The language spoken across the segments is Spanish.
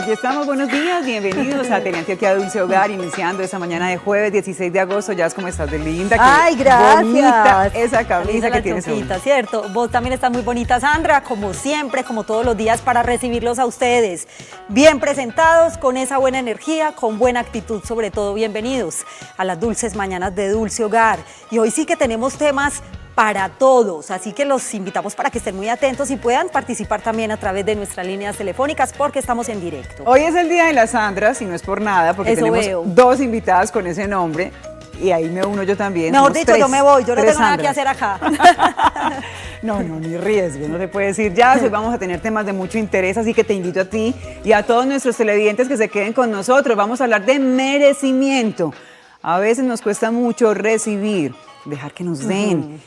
Aquí estamos, buenos días, bienvenidos a Teleantioquia Dulce Hogar, iniciando esta mañana de jueves 16 de agosto. Ya es como estás de linda. Ay, gracias. Bonita esa camisa que tienes hoy. ¿Cierto? Vos también estás muy bonita, Sandra, como siempre, como todos los días, para recibirlos a ustedes. Bien presentados, con esa buena energía, con buena actitud, sobre todo. Bienvenidos a las dulces mañanas de Dulce Hogar. Y hoy sí que tenemos temas para todos, así que los invitamos para que estén muy atentos y puedan participar también a través de nuestras líneas telefónicas porque estamos en directo. Hoy es el día de las Sandras y no es por nada, porque Eso tenemos veo. dos invitadas con ese nombre y ahí me uno yo también. Mejor Somos dicho, tres, yo me voy, yo no tres tengo nada que Sandras. hacer acá. No, ni riesgo, no te puede decir ya. Hoy vamos a tener temas de mucho interés, así que te invito a ti y a todos nuestros televidentes que se queden con nosotros. Vamos a hablar de merecimiento. A veces nos cuesta mucho recibir, dejar que nos den.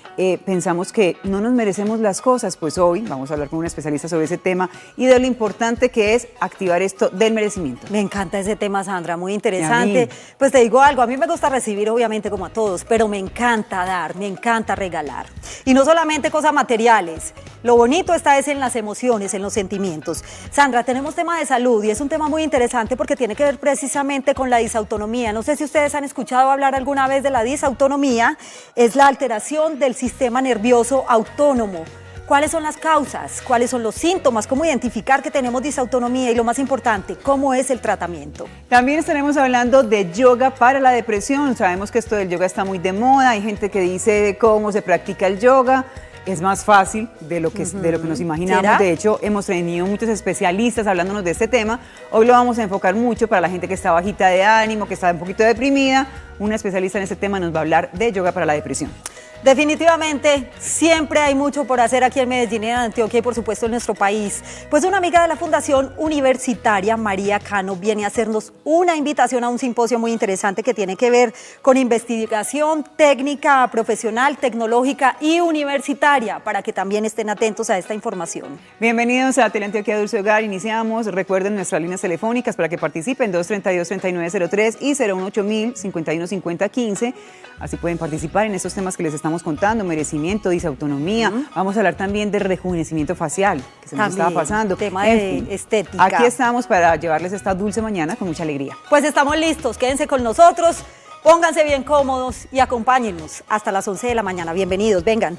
Pensamos que no nos merecemos las cosas, pues hoy vamos a hablar con una especialista sobre ese tema y de lo importante que es activar esto del merecimiento. Me encanta ese tema, Sandra, muy interesante. Pues te digo algo, a mí me gusta recibir, obviamente, como a todos, pero me encanta dar, me encanta regalar. Y no solamente cosas materiales, lo bonito está es en las emociones, en los sentimientos. Sandra, tenemos tema de salud y es un tema muy interesante porque tiene que ver precisamente con la disautonomía. No sé si ustedes han escuchado hablar alguna vez de la disautonomía, es la alteración del sistema nervioso autónomo. ¿Cuáles son las causas? ¿Cuáles son los síntomas? ¿Cómo identificar que tenemos disautonomía? Y lo más importante, ¿cómo es el tratamiento? También estaremos hablando de yoga para la depresión. Sabemos que esto del yoga está muy de moda. Hay gente que dice cómo se practica el yoga. Es más fácil de lo que nos imaginamos. ¿Será? De hecho, hemos tenido muchos especialistas hablándonos de este tema. Hoy lo vamos a enfocar mucho para la gente que está bajita de ánimo, que está un poquito deprimida. Una especialista en este tema nos va a hablar de yoga para la depresión. Definitivamente, siempre hay mucho por hacer aquí en Medellín, en Antioquia y por supuesto en nuestro país. Pues una amiga de la Fundación Universitaria, María Cano, viene a hacernos una invitación a un simposio muy interesante que tiene que ver con investigación técnica, profesional, tecnológica y universitaria, para que también estén atentos a esta información. Bienvenidos a Teleantioquia Dulce Hogar. Iniciamos. Recuerden nuestras líneas telefónicas para que participen: 232-3903 y 018-000-5150-15. Así pueden participar en estos temas que les estamos contando: merecimiento, disautonomía. Vamos a hablar también de rejuvenecimiento facial, que se nos estaba pasando. Tema de estética. Aquí estamos para llevarles esta dulce mañana con mucha alegría. Pues estamos listos, quédense con nosotros, pónganse bien cómodos y acompáñennos hasta las 11 de la mañana. Bienvenidos, vengan.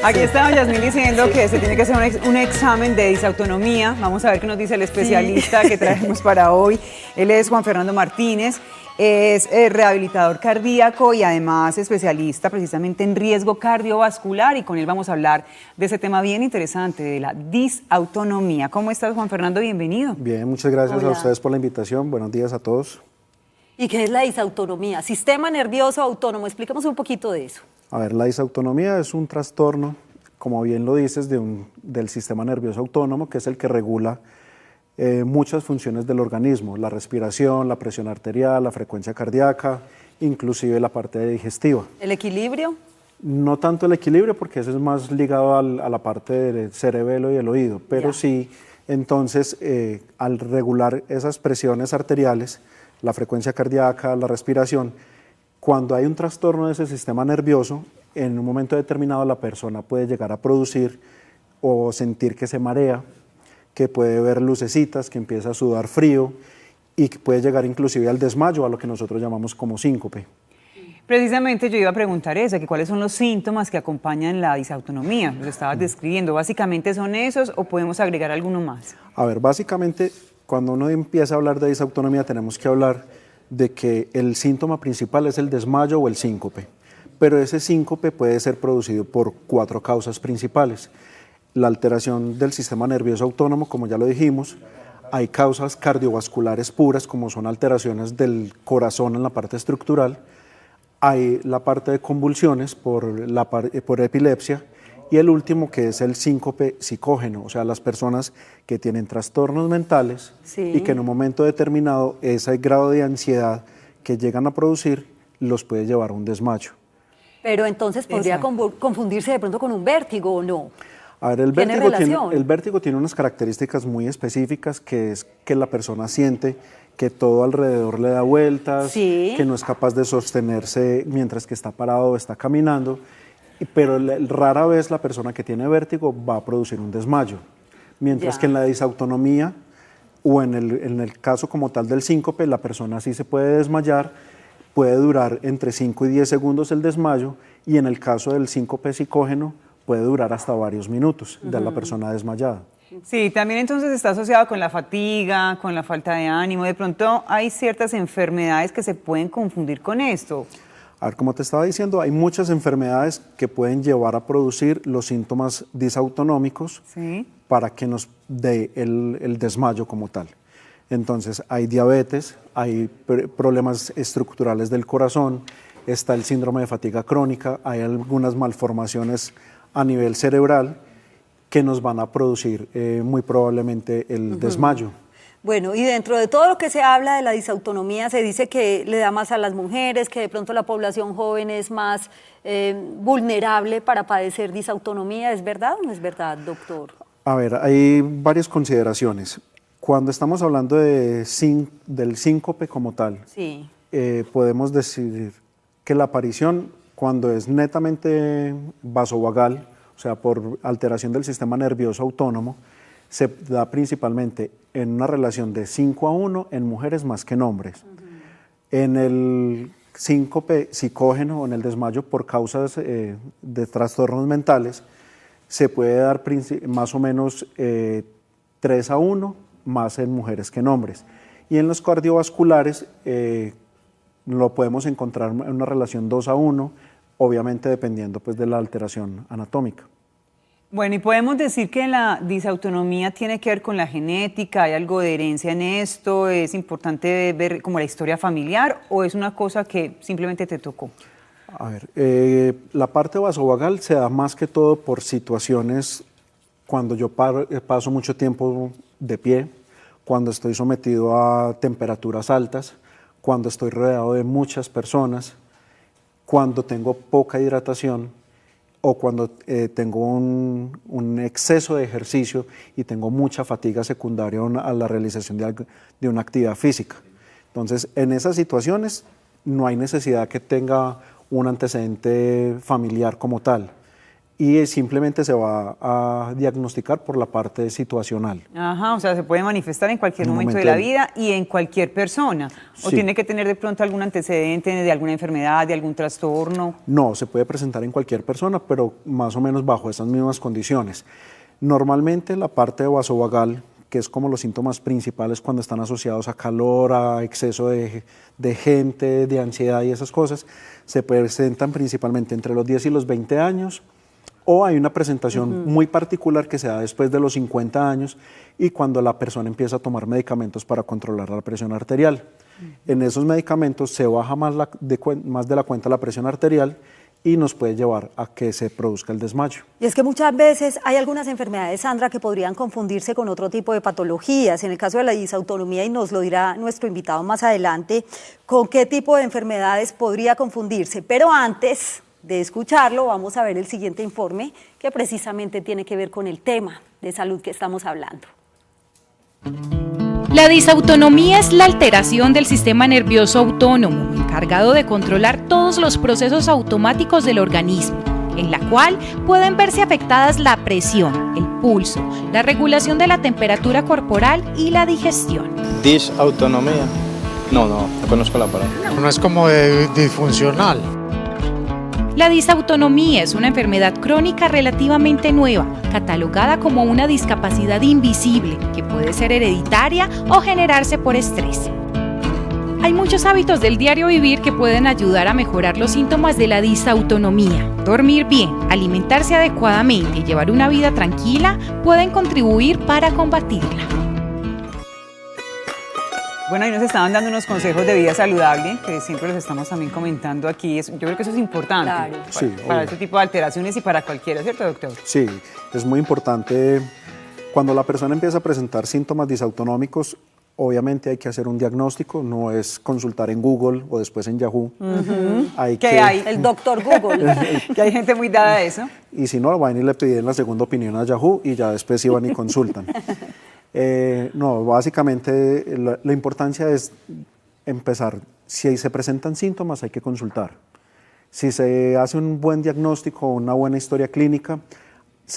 Aquí estaba Yasmín diciendo que se tiene que hacer un examen de disautonomía. Vamos a ver qué nos dice el especialista que traemos para hoy. Él es Juan Fernando Martínez, es rehabilitador cardíaco y además especialista precisamente en riesgo cardiovascular, y con él vamos a hablar de ese tema bien interesante, de la disautonomía. ¿Cómo estás, Juan Fernando? Bienvenido. Bien, muchas gracias. Hola. A ustedes por la invitación. Buenos días a todos. ¿Y qué es la disautonomía? Sistema nervioso autónomo, explícanos un poquito de eso. A ver, la disautonomía es un trastorno, como bien lo dices, del sistema nervioso autónomo, que es el que regula muchas funciones del organismo: la respiración, la presión arterial, la frecuencia cardíaca, inclusive la parte digestiva. ¿El equilibrio? No tanto el equilibrio, porque eso es más ligado a la parte del cerebelo y el oído, pero Ya. sí, entonces, al regular esas presiones arteriales, la frecuencia cardíaca, la respiración, cuando hay un trastorno de ese sistema nervioso, en un momento determinado la persona puede llegar a producir o sentir que se marea, que puede ver lucecitas, que empieza a sudar frío y que puede llegar inclusive al desmayo, a lo que nosotros llamamos como síncope. Precisamente yo iba a preguntar eso, que cuáles son los síntomas que acompañan la disautonomía. Los estabas describiendo. ¿Básicamente son esos o podemos agregar alguno más? A ver, básicamente, cuando uno empieza a hablar de disautonomía, tenemos que hablar de que el síntoma principal es el desmayo o el síncope, pero ese síncope puede ser producido por 4 causas principales. La alteración del sistema nervioso autónomo, como ya lo dijimos. Hay causas cardiovasculares puras, como son alteraciones del corazón en la parte estructural. Hay la parte de convulsiones por epilepsia. Y el último, que es el síncope psicógeno, o sea, las personas que tienen trastornos mentales y que en un momento determinado ese grado de ansiedad que llegan a producir los puede llevar a un desmayo. Pero entonces podría confundirse de pronto con un vértigo, ¿o no? A ver, ¿Tiene relación? el vértigo tiene unas características muy específicas, que es que la persona siente que todo alrededor le da vueltas, Sí. que no es capaz de sostenerse mientras que está parado o está caminando, pero rara vez la persona que tiene vértigo va a producir un desmayo. Mientras Ya. que en la disautonomía o en el caso como tal del síncope, la persona sí se puede desmayar, puede durar entre 5 y 10 segundos el desmayo, y en el caso del síncope psicógeno puede durar hasta varios minutos de la persona desmayada. Sí, también entonces está asociado con la fatiga, con la falta de ánimo. De pronto hay ciertas enfermedades que se pueden confundir con esto. A ver, como te estaba diciendo, hay muchas enfermedades que pueden llevar a producir los síntomas disautonómicos Sí. para que nos dé el desmayo como tal. Entonces, hay diabetes, hay problemas estructurales del corazón, está el síndrome de fatiga crónica, hay algunas malformaciones a nivel cerebral que nos van a producir muy probablemente el desmayo. Bueno, y dentro de todo lo que se habla de la disautonomía, se dice que le da más a las mujeres, que de pronto la población joven es más vulnerable para padecer disautonomía. ¿Es verdad o no es verdad, doctor? A ver, hay varias consideraciones. Cuando estamos hablando del síncope como tal, Sí. podemos decir que la aparición, cuando es netamente vasovagal, o sea, por alteración del sistema nervioso autónomo, se da principalmente en una relación de 5:1 en mujeres más que en hombres. En el síncope psicógeno o en el desmayo por causas de trastornos mentales, se puede dar más o menos 3:1 más en mujeres que en hombres. Y en los cardiovasculares lo podemos encontrar en una relación 2:1, obviamente dependiendo pues, de la alteración anatómica. Bueno, y podemos decir que la disautonomía tiene que ver con la genética, ¿hay algo de herencia en esto? ¿Es importante ver como la historia familiar o es una cosa que simplemente te tocó? A ver, la parte vasovagal se da más que todo por situaciones cuando yo paso mucho tiempo de pie, cuando estoy sometido a temperaturas altas, cuando estoy rodeado de muchas personas, cuando tengo poca hidratación o cuando tengo un exceso de ejercicio y tengo mucha fatiga secundaria a la realización de una actividad física. Entonces, en esas situaciones no hay necesidad que tenga un antecedente familiar como tal y simplemente se va a diagnosticar por la parte situacional. Ajá, o sea, se puede manifestar en cualquier En un momento de momento la vida y en cualquier persona. ¿O Sí. tiene que tener de pronto algún antecedente de alguna enfermedad, de algún trastorno? No, se puede presentar en cualquier persona, pero más o menos bajo esas mismas condiciones. Normalmente la parte vasovagal, que es como los síntomas principales cuando están asociados a calor, a exceso de gente, de ansiedad y esas cosas, se presentan principalmente entre los 10 y los 20 años, o hay una presentación muy particular que se da después de los 50 años y cuando la persona empieza a tomar medicamentos para controlar la presión arterial. En esos medicamentos se baja más de la cuenta la presión arterial y nos puede llevar a que se produzca el desmayo. Y es que muchas veces hay algunas enfermedades, Sandra, que podrían confundirse con otro tipo de patologías. En el caso de la disautonomía, y nos lo dirá nuestro invitado más adelante, con qué tipo de enfermedades podría confundirse. Pero antes de escucharlo, vamos a ver el siguiente informe, que precisamente tiene que ver con el tema de salud que estamos hablando. La disautonomía es la alteración del sistema nervioso autónomo, encargado de controlar todos los procesos automáticos del organismo, en la cual pueden verse afectadas la presión, el pulso, la regulación de la temperatura corporal y la digestión. Disautonomía. No conozco la palabra. No es como disfuncional. La disautonomía es una enfermedad crónica relativamente nueva, catalogada como una discapacidad invisible que puede ser hereditaria o generarse por estrés. Hay muchos hábitos del diario vivir que pueden ayudar a mejorar los síntomas de la disautonomía. Dormir bien, alimentarse adecuadamente y llevar una vida tranquila pueden contribuir para combatirla. Bueno, ahí nos estaban dando unos consejos de vida saludable, que siempre los estamos también comentando aquí. Yo creo que eso es importante Claro. Sí, para obvio. este tipo de alteraciones y para cualquiera, ¿cierto, doctor? Sí, es muy importante cuando la persona empieza a presentar síntomas disautonómicos, obviamente hay que hacer un diagnóstico, no es consultar en Google o después en Yahoo. ¿Qué hay? El doctor Google. Que hay gente muy dada a eso. Y si no, van y le piden la segunda opinión a Yahoo y ya después iban y consultan. No, básicamente la importancia es empezar. Si se presentan síntomas, hay que consultar. Si se hace un buen diagnóstico, una buena historia clínica,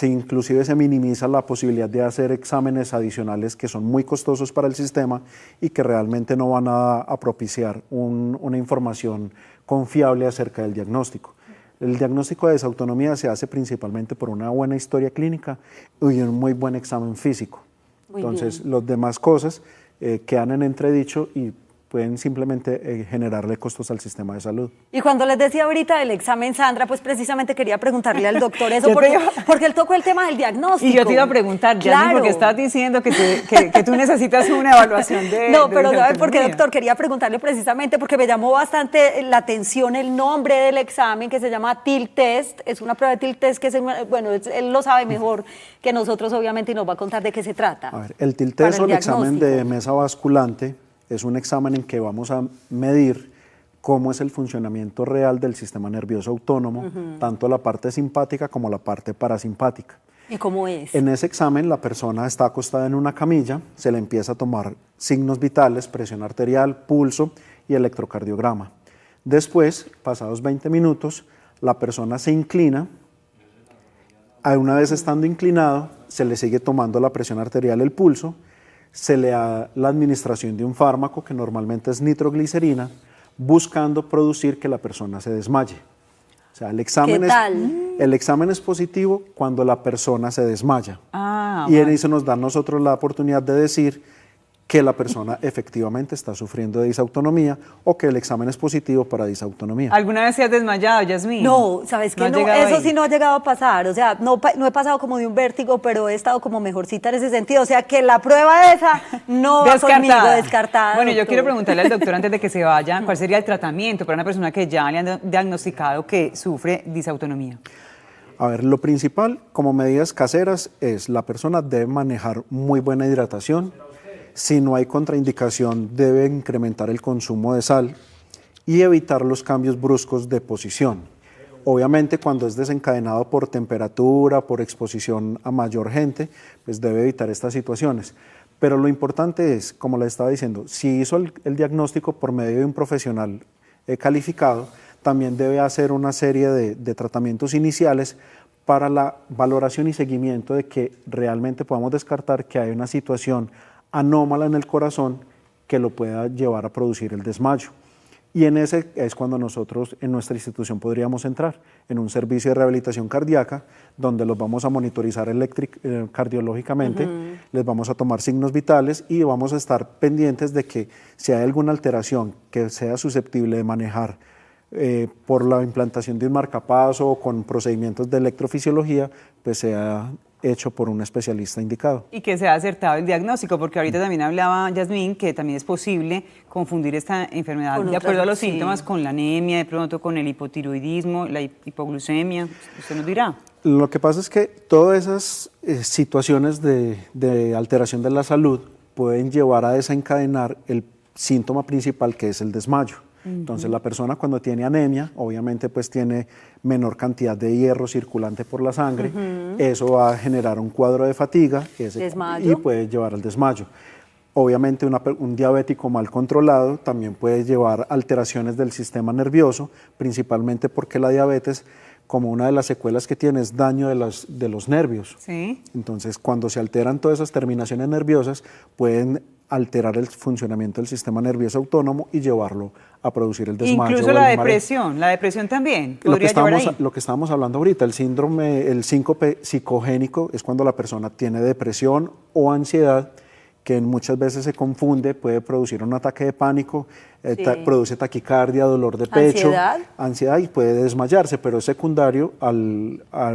inclusive se minimiza la posibilidad de hacer exámenes adicionales que son muy costosos para el sistema y que realmente no van a propiciar una información confiable acerca del diagnóstico. El diagnóstico de disautonomía se hace principalmente por una buena historia clínica y un muy buen examen físico. Entonces, las demás cosas quedan en entredicho y pueden simplemente generarle costos al sistema de salud. Y cuando les decía ahorita del examen, Sandra, pues precisamente quería preguntarle al doctor eso, Yo te porque él tocó el tema del diagnóstico. Y yo te iba a preguntar, Yasmin, Claro. porque estabas diciendo que tú necesitas una evaluación de No, de pero ¿sabe por qué, disautonomía? doctor? Quería preguntarle precisamente porque me llamó bastante la atención el nombre del examen que se llama TIL Test. Es una prueba de TIL Test que, él lo sabe mejor que nosotros, obviamente, y nos va a contar de qué se trata. A ver, el TIL Para test o el examen de diagnóstico. mesa basculante es un examen en que vamos a medir cómo es el funcionamiento real del sistema nervioso autónomo, tanto la parte simpática como la parte parasimpática. ¿Y cómo es? En ese examen la persona está acostada en una camilla, se le empieza a tomar signos vitales, presión arterial, pulso y electrocardiograma. Después, pasados 20 minutos, la persona se inclina. Una vez estando inclinado, se le sigue tomando la presión arterial, el pulso, se le da la administración de un fármaco que normalmente es nitroglicerina, buscando producir que la persona se desmaye. O sea, el examen, ¿Qué tal? el examen es positivo cuando la persona se desmaya. Ah, Y en bueno. eso nos da a nosotros la oportunidad de decir que la persona efectivamente está sufriendo de disautonomía o que el examen es positivo para disautonomía. ¿Alguna vez te has desmayado, Yasmin? No, ¿sabes qué? has No, llegado eso ahí. sí no ha llegado a pasar. O sea, no he pasado como de un vértigo, pero he estado como mejorcita en ese sentido. O sea, que la prueba esa no va conmigo, descartada. Bueno, yo doctor. quiero preguntarle al doctor antes de que se vaya, ¿cuál sería el tratamiento para una persona que ya le han diagnosticado que sufre disautonomía? A ver, lo principal como medidas caseras es la persona debe manejar muy buena hidratación. Si no hay contraindicación, debe incrementar el consumo de sal y evitar los cambios bruscos de posición. Obviamente, cuando es desencadenado por temperatura, por exposición a mayor gente, pues debe evitar estas situaciones. Pero lo importante es, como le estaba diciendo, si hizo el diagnóstico por medio de un profesional calificado, también debe hacer una serie de tratamientos iniciales para la valoración y seguimiento de que realmente podamos descartar que hay una situación anómala en el corazón que lo pueda llevar a producir el desmayo. Y en ese es cuando nosotros en nuestra institución podríamos entrar en un servicio de rehabilitación cardíaca donde los vamos a monitorizar cardiológicamente, les vamos a tomar signos vitales y vamos a estar pendientes de que si hay alguna alteración que sea susceptible de manejar por la implantación de un marcapaso o con procedimientos de electrofisiología, pues sea hecho por un especialista indicado. Y que sea acertado el diagnóstico, porque ahorita también hablaba Yasmin que también es posible confundir esta enfermedad Con de otras, acuerdo a los sí. síntomas con la anemia, de pronto con el hipotiroidismo, la hipoglucemia, usted nos dirá. Lo que pasa es que todas esas situaciones de alteración de la salud pueden llevar a desencadenar el síntoma principal, que es el desmayo. Entonces la persona cuando tiene anemia, obviamente pues tiene menor cantidad de hierro circulante por la sangre, eso va a generar un cuadro de fatiga Desmayo. y puede llevar al desmayo. Obviamente un diabético mal controlado también puede llevar alteraciones del sistema nervioso, principalmente porque la diabetes, como una de las secuelas que tiene, es daño de los nervios. Sí. Entonces, cuando se alteran todas esas terminaciones nerviosas, pueden alterar el funcionamiento del sistema nervioso autónomo y llevarlo a producir el desmayo. Incluso o la el mareo. depresión también Lo que, podría llevar ahí. lo que estábamos hablando ahorita, el síndrome, el síncope psicogénico, es cuando la persona tiene depresión o ansiedad, que muchas veces se confunde, puede producir un ataque de pánico, produce taquicardia, dolor de pecho, ansiedad y puede desmayarse, pero es secundario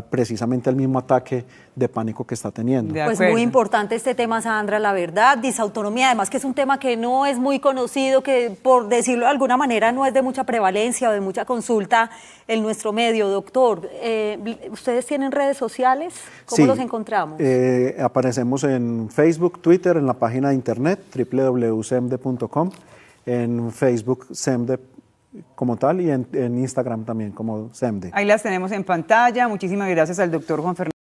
precisamente al mismo ataque de pánico que está teniendo. Pues muy importante este tema, Sandra, la verdad, disautonomía, además que es un tema que no es muy conocido, que por decirlo de alguna manera no es de mucha prevalencia o de mucha consulta en nuestro medio. Doctor, ¿ustedes tienen redes sociales? ¿Cómo los encontramos? Aparecemos en Facebook, Twitter, en la página de internet www.semde.com, en Facebook Semde como tal y en Instagram también como Semde. Ahí las tenemos en pantalla. Muchísimas gracias al doctor Juan Fernando